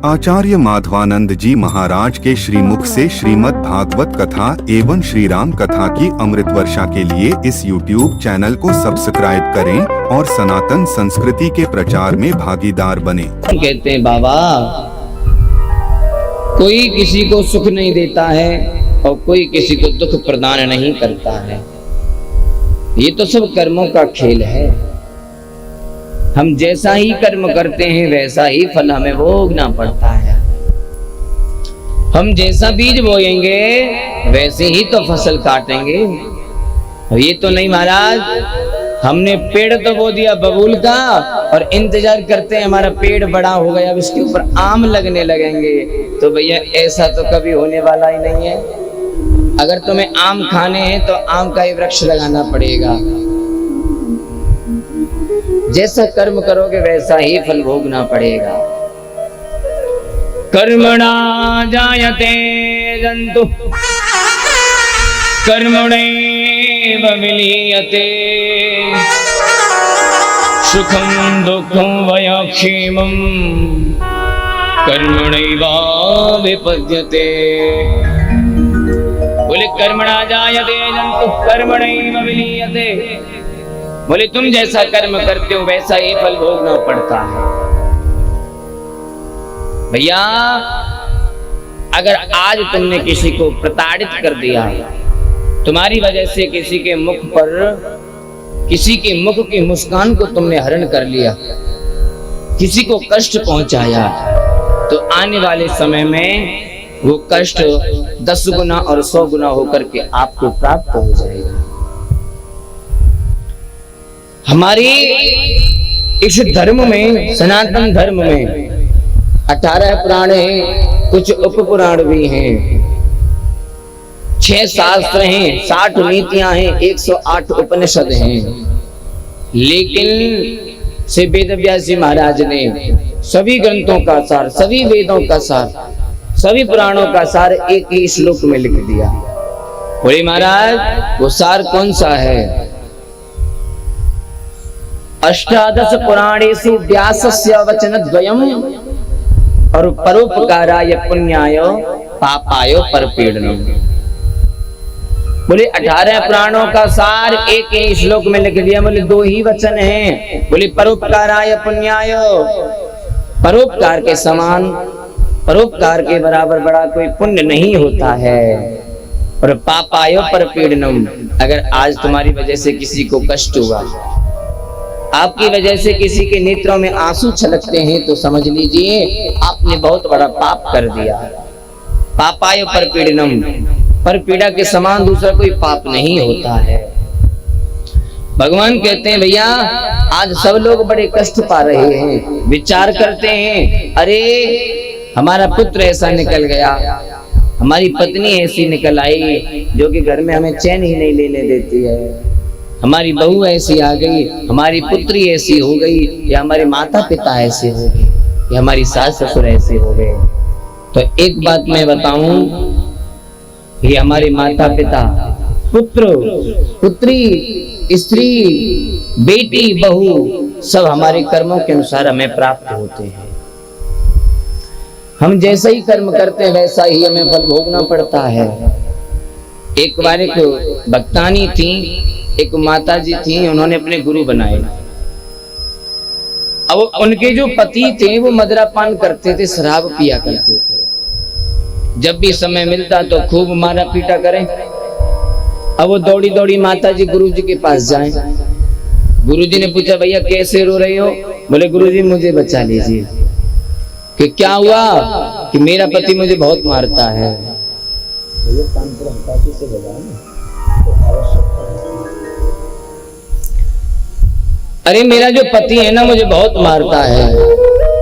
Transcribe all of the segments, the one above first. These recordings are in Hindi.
आचार्य माधवानंद जी महाराज के श्रीमुख से श्रीमद् भागवत कथा एवं श्री राम कथा की अमृत वर्षा के लिए इस YouTube चैनल को सब्सक्राइब करें और सनातन संस्कृति के प्रचार में भागीदार बने। कहते हैं बाबा, कोई किसी को सुख नहीं देता है और कोई किसी को दुख प्रदान नहीं करता है। ये तो सब कर्मों का खेल है। हम जैसा ही कर्म करते हैं वैसा ही फल हमें भोगना पड़ता है। हम जैसा बीज बोएंगे वैसे ही तो फसल काटेंगे। और ये तो नहीं महाराज, हमने पेड़ तो बो दिया बबूल का और इंतजार करते हैं हमारा पेड़ बड़ा हो गया, अब इसके ऊपर आम लगने लगेंगे। तो भैया ऐसा तो कभी होने वाला ही नहीं है। अगर तुम्हें आम खाने हैं तो आम का ही वृक्ष लगाना पड़ेगा। जैसा कर्म करोगे वैसा ही फल भोगना पड़ेगा। कर्मणा जायते जन्तु कर्मणैव विलीयते सुखं दुःखं वयक्षेमं कर्मणैवाभिपद्यते। बोले कर्मणा जायते जन्तु कर्मणैव विलीयते। बोले तुम जैसा कर्म करते हो वैसा ही फल भोगना पड़ता है। भैया अगर आज तुमने किसी को प्रताड़ित कर दिया, तुम्हारी वजह से किसी के मुख पर, किसी के मुख की मुस्कान को तुमने हरण कर लिया, किसी को कष्ट पहुंचाया, तो आने वाले समय में वो कष्ट 10 गुना और 100 गुना होकर के आपको प्राप्त हो जाएगा। हमारी इस धर्म में, सनातन धर्म में 18 पुराण हैं, कुछ उपपुराण भी हैं, 6 शास्त्र हैं, 60 नीतियां हैं, 108 उपनिषद हैं। लेकिन से वेदव्यास जी महाराज ने सभी ग्रंथों का सार, सभी वेदों का सार, सभी पुराणों का सार एक ही श्लोक में लिख दिया। बोले महाराज वो सार कौन सा है? अष्टादश पुराणेषु व्यासस्य वचनद्वयम् और परोपकाराय पुण्याय पापाय परपीडनम्। बोले 18 पुराणों का सार एक ही श्लोक में लिख दिया। बोले 2 ही वचन हैं। बोले परोपकाराय पुण्याय, परोपकार के समान, परोपकार के बराबर बड़ा कोई पुण्य नहीं होता है। और पापाय परपीडनम्, अगर आज तुम्हारी वजह से किसी को कष्ट हुआ, आपकी वजह से किसी के नेत्रों में आंसू छलकते हैं, तो समझ लीजिए आपने बहुत बड़ा पाप कर दिया। पापाय परपीडनम्, परपीड़ा के समान दूसरा कोई पाप नहीं होता है। भगवान कहते हैं भैया आज सब लोग बड़े कष्ट पा रहे हैं, विचार करते हैं, अरे हमारा पुत्र ऐसा निकल गया, हमारी पत्नी ऐसी निकल आई जो कि घर में हमें चैन ही नहीं लेने देती है, हमारी बहू ऐसी आ गई, हमारी पुत्री ऐसी हो गई, या हमारे माता पिता ऐसे हो गए, या हमारी सास ससुर ऐसे हो गए। तो एक बात मैं बताऊं, ये हमारे माता पिता, पुत्र पुत्री, स्त्री, बेटी, बहू सब हमारे कर्मों के अनुसार हमें प्राप्त होते हैं। हम जैसा ही कर्म करते हैं वैसा ही हमें फल भोगना पड़ता है। एक बार एक भक्तानी थी, एक माता जी थी, उन्होंने अपने गुरु बनाए। अब उनके जो पति थे वो मदिरापान करते थे, शराब पिया करते थे। जब भी समय मिलता तो खूब मारा पीटा करें। अब वो दौड़ी दौड़ी माता जी गुरु जी के पास जाएं। गुरु जी ने पूछा भैया कैसे रो रहे हो? बोले गुरु जी मुझे बचा लीजिए। कि क्या हुआ? कि मेरा पति मुझे बहुत मारता है। अरे मेरा जो पति है ना मुझे बहुत मारता है,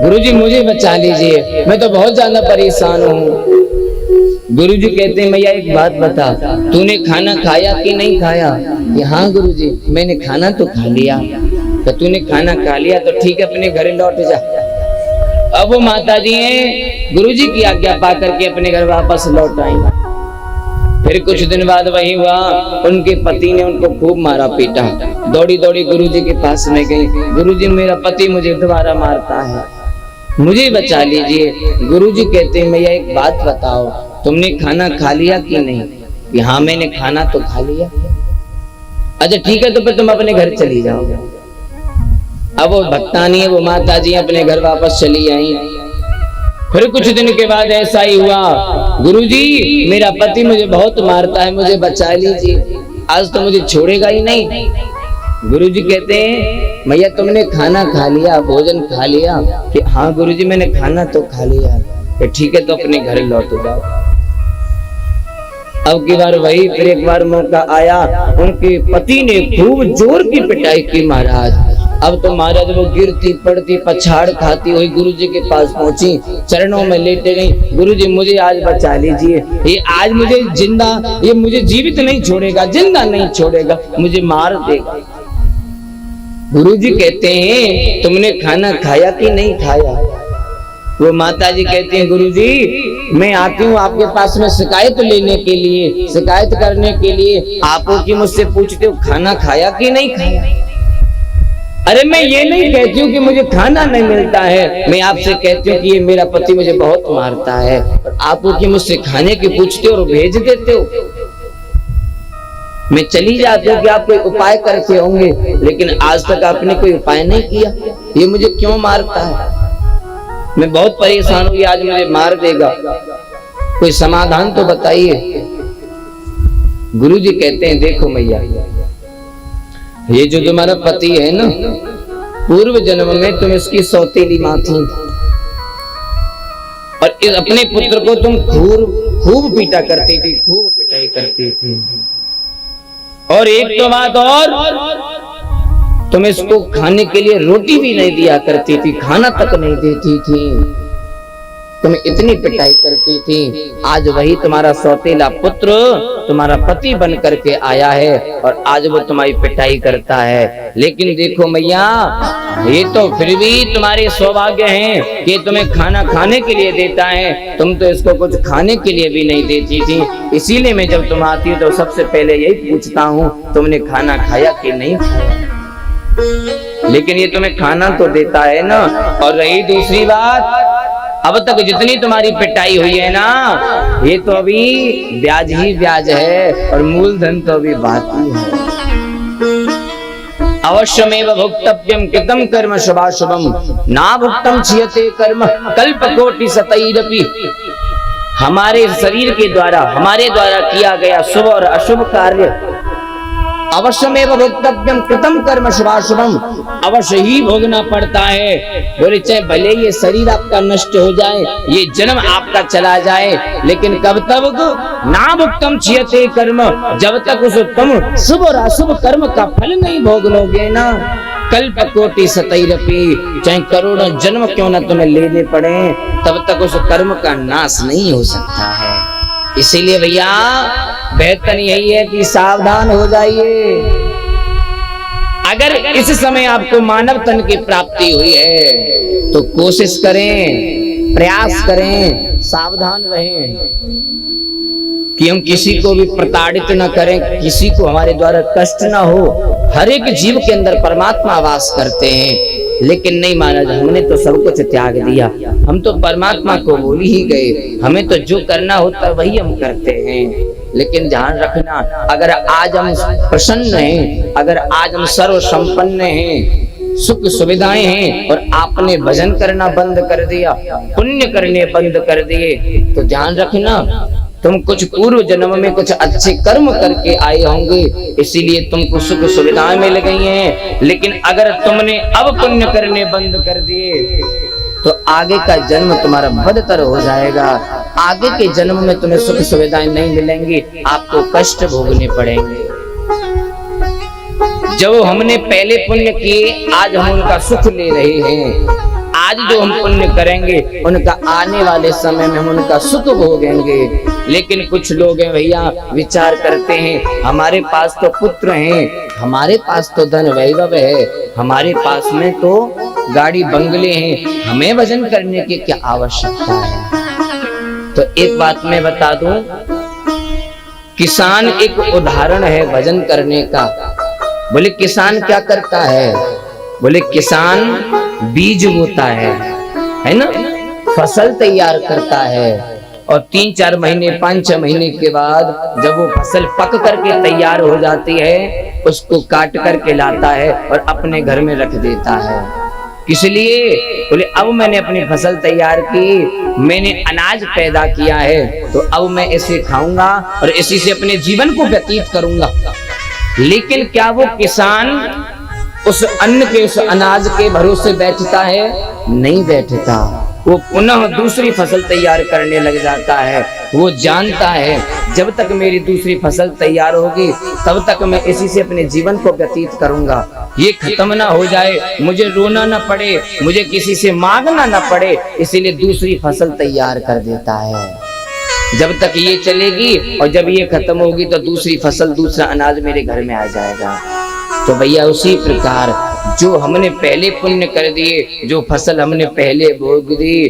गुरुजी मुझे बचा लीजिए, मैं तो बहुत ज्यादा परेशान हूँ। गुरुजी कहते हैं भैया एक बात बता, तूने खाना खाया कि नहीं खाया? कि हाँ गुरुजी मैंने खाना तो खा लिया। तो तूने खाना खा लिया तो ठीक है, अपने घर लौट जा। अब वो माता जी हैं गुरुजी की आज्ञा पा करके अपने घर वापस लौट आई। फिर कुछ दिन बाद वही हुआ, उनके पति ने उनको खूब मारा पीटा। दौड़ी दौड़ी गुरुजी के पास में गई, गुरुजी मेरा पति मुझे दोबारा मारता है। मुझे बचा लीजिए। गुरुजी कहते हैं मैया एक बात बताओ, तुमने खाना खा लिया कि नहीं? कि हाँ मैंने खाना तो खा लिया। अच्छा ठीक है, तो फिर तुम अपने घर चली जाओ। अब वो भक्तानी है, वो माता जी अपने घर वापस चली आई। फिर कुछ दिन के बाद ऐसा ही हुआ, गुरुजी मेरा पति मुझे बहुत मारता है, मुझे बचा लीजिए, आज तो मुझे छोड़ेगा ही नहीं। गुरुजी कहते हैं मैया तुमने खाना खा लिया, भोजन खा लिया? कि हाँ गुरुजी मैंने खाना तो खा लिया। कि ठीक है, तो अपने घर लौट जाओ। अब की बार वही फिर एक बार मौका आया, उनके पति ने खूब जोर की पिटाई की महाराज। अब तो महाराज वो गिरती पड़ती पछाड़ खाती हुई गुरुजी के पास पहुंची, चरणों में लेटे गई, गुरुजी मुझे आज बचा लीजिए, ये आज मुझे जिंदा, ये मुझे जीवित नहीं छोड़ेगा, जिंदा नहीं छोड़ेगा, मुझे मार देगा। गुरुजी कहते हैं तुमने खाना खाया कि नहीं खाया? वो माता जी कहती हैं गुरुजी मैं आती हूँ आपके पास में शिकायत लेने के लिए, शिकायत करने के लिए। आप की मुझसे पूछते हो खाना खाया कि नहीं खाया? अरे मैं ये नहीं कहती हूँ कि मुझे खाना नहीं मिलता है, मैं आपसे कहती हूँ कि ये मेरा पति मुझे बहुत मारता है। आप की मुझसे खाने की पूछते हो और भेज देते हो। मैं चली जाती हूँ कि आप कोई उपाय करते होंगे, लेकिन आज तक आपने कोई उपाय नहीं किया। ये मुझे क्यों मारता है? मैं बहुत परेशान हूँ, आज मुझे मार देगा, कोई समाधान तो बताइए। गुरुजी कहते हैं देखो मैया, ये जो तुम्हारा पति है ना, पूर्व जन्म में तुम इसकी सौतेली मां थी और इस अपने पुत्र को तुम खूब पीटा करती थी, खूब पिटाई करती थी। और एक तो बात और, तुम इसको खाने के लिए रोटी भी नहीं दिया करती थी, खाना तक नहीं देती थी, तुम इतनी पिटाई करती थी। आज वही तुम्हारा सौतेला पुत्र तुम्हारा पति बन करके आया है और आज वो तुम्हारी पिटाई करता है। लेकिन देखो मैया, ये तो फिर भी तुम्हारे सौभाग्य हैं कि तुम्हें खाना खाने के लिए देता है, तुम तो इसको कुछ खाने के लिए भी नहीं देती थी। इसीलिए मैं जब तुम आती हो तो सबसे पहले यही पूछता हूँ तुमने खाना खाया कि नहीं खाया। लेकिन ये तुम्हें खाना तो देता है ना। और रही दूसरी बात, अब तक जितनी तुम्हारी पिटाई हुई है ना, ये तो अभी ब्याज ही ब्याज है और मूलधन तो अभी बाकी है। अवश्यमेव भुक्तव्यम कृतं कर्म शुभाशुभम ना भुक्तम क्षीयते कर्म कल्पकोटि शतैरपि। हमारे शरीर के द्वारा, हमारे द्वारा किया गया शुभ और अशुभ कार्य अवश्यमेव भोक्तव्यम कृतं कर्म शुभाशुभम, अवश्य ही भोगना पड़ता है। बोले चाहे भले ये शरीर आपका नष्ट हो जाए, ये जन्म आपका चला जाए, लेकिन कब तक ना भुक्तम क्षीयते कर्म, जब तक उस तुम शुभ और अशुभ कर्म का फल नहीं भोग लोगे ना, कल्पकोटि शतैरपि, चाहे करोड़ों जन्म क्यों ना तुम्हें लेने पड़े, तब तक उस कर्म का नाश नहीं हो सकता है। इसीलिए भैया बेहतर यही है कि सावधान हो जाइए। अगर इस समय आपको मानव तन की प्राप्ति हुई है तो कोशिश करें, प्रयास करें, सावधान रहें कि हम किसी को भी प्रताड़ित न करें, किसी को हमारे द्वारा कष्ट न हो। हर एक जीव के अंदर परमात्मा वास करते हैं, लेकिन नहीं महाराज हमने तो सब कुछ त्याग दिया, हम तो परमात्मा को भूल ही गए, हमें तो जो करना होता है वही हम करते हैं। लेकिन ध्यान रखना, अगर आज हम प्रसन्न हैं, अगर आज हम सर्व संपन्न हैं, सुख सुविधाएं हैं और आपने भजन करना बंद कर दिया, पुण्य करने बंद कर दिए, तो ध्यान रखना तुम कुछ पूर्व जन्म में कुछ अच्छे कर्म करके आए होंगे, इसीलिए तुमको सुख सुविधाएं मिल गई हैं। लेकिन अगर तुमने अब पुण्य करने बंद कर दिए तो आगे का जन्म तुम्हारा बदतर हो जाएगा। आगे के जन्म में तुम्हें सुख सुविधाएं नहीं मिलेंगी, आपको कष्ट भोगने पड़ेंगे। जो हमने पहले पुण्य किए आज हम उनका सुख ले रहे हैं, आज जो हम पुण्य करेंगे उनका आने वाले समय में हम उनका सुख भोगेंगे। लेकिन कुछ लोग हैं भैया विचार करते हैं हमारे पास तो पुत्र हैं, हमारे पास तो धन वैभव है, हमारे पास में तो गाड़ी बंगले हैं, हमें भजन करने की क्या आवश्यकता है। तो एक बात मैं बता दूं, किसान एक उदाहरण है भजन करने का। बोले किसान क्या करता है? बोले किसान बीज बोता है, है ना, फसल तैयार करता है और 3-4 महीने 5-6 महीने के बाद जब वो फसल पक करके तैयार हो जाती है उसको काट करके लाता है और अपने घर में रख देता है। इसलिए बोले अब मैंने अपनी फसल तैयार की, मैंने अनाज पैदा किया है तो अब मैं इसे खाऊंगा और इसी से अपने जीवन को व्यतीत करूंगा। लेकिन क्या वो किसान उस अन्न के उस अनाज के भरोसे बैठता है? नहीं बैठता। वो पुनः दूसरी फसल तैयार करने लग जाता है। वो जानता है जब तक मेरी दूसरी फसल तैयार होगी तब तक मैं इसी से अपने जीवन को व्यतीत करूंगा, ये खत्म ना हो जाए, मुझे रोना ना पड़े, मुझे किसी से मांगना ना पड़े, इसीलिए दूसरी फसल तैयार कर देता है। जब तक ये चलेगी और जब ये खत्म होगी तो दूसरी फसल, दूसरा अनाज मेरे घर में आ जाएगा। तो भैया उसी प्रकार जो हमने पहले पुण्य कर दिए, जो फसल हमने पहले बो दी,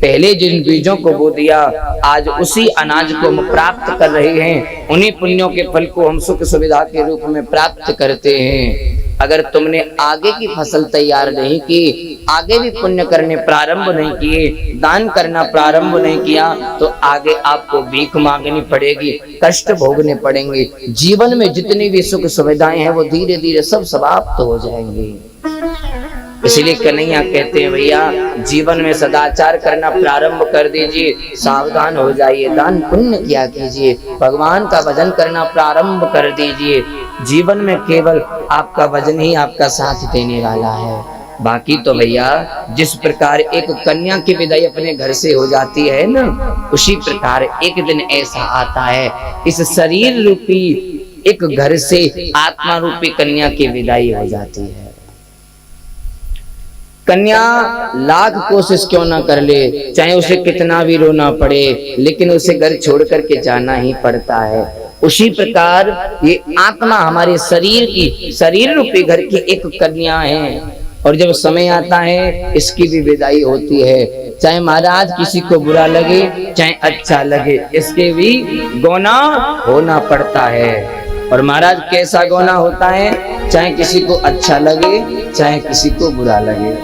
पहले जिन बीजों को बो दिया, आज उसी अनाज को हम प्राप्त कर रहे हैं। उन्हीं पुण्यों के फल को हम सुख सुविधा के रूप में प्राप्त करते हैं। अगर तुमने आगे की फसल तैयार नहीं की, आगे भी पुण्य करने प्रारंभ नहीं किए, दान करना प्रारंभ नहीं किया, तो आगे आपको भीख मांगनी पड़ेगी, कष्ट भोगने पड़ेंगे। जीवन में जितनी भी सुख सुविधाएं हैं वो धीरे धीरे सब समाप्त हो जाएंगी। इसलिए कन्हैया कहते हैं भैया जीवन में सदाचार करना प्रारंभ कर दीजिए, सावधान हो जाइए, दान पुण्य किया कीजिए, भगवान का भजन करना प्रारंभ कर दीजिए। जीवन में केवल आपका भजन ही आपका साथ देने वाला है। बाकी तो भैया जिस प्रकार एक कन्या की विदाई अपने घर से हो जाती है ना, उसी प्रकार एक दिन ऐसा आता है इस शरीर रूपी एक घर से आत्मा रूपी कन्या की विदाई हो जाती है। कन्या लाख कोशिश क्यों ना कर ले, चाहे उसे कितना भी रोना पड़े, लेकिन उसे घर छोड़ करके जाना ही पड़ता है। उसी प्रकार ये आत्मा हमारे शरीर की, शरीर रूपी घर की एक कन्या है और जब समय आता है इसकी भी विदाई होती है। चाहे महाराज किसी को बुरा लगे चाहे अच्छा लगे, इसके भी गौना होना पड़ता है। और महाराज कैसा गौना होता है? चाहे किसी को अच्छा लगे चाहे किसी को बुरा लगे।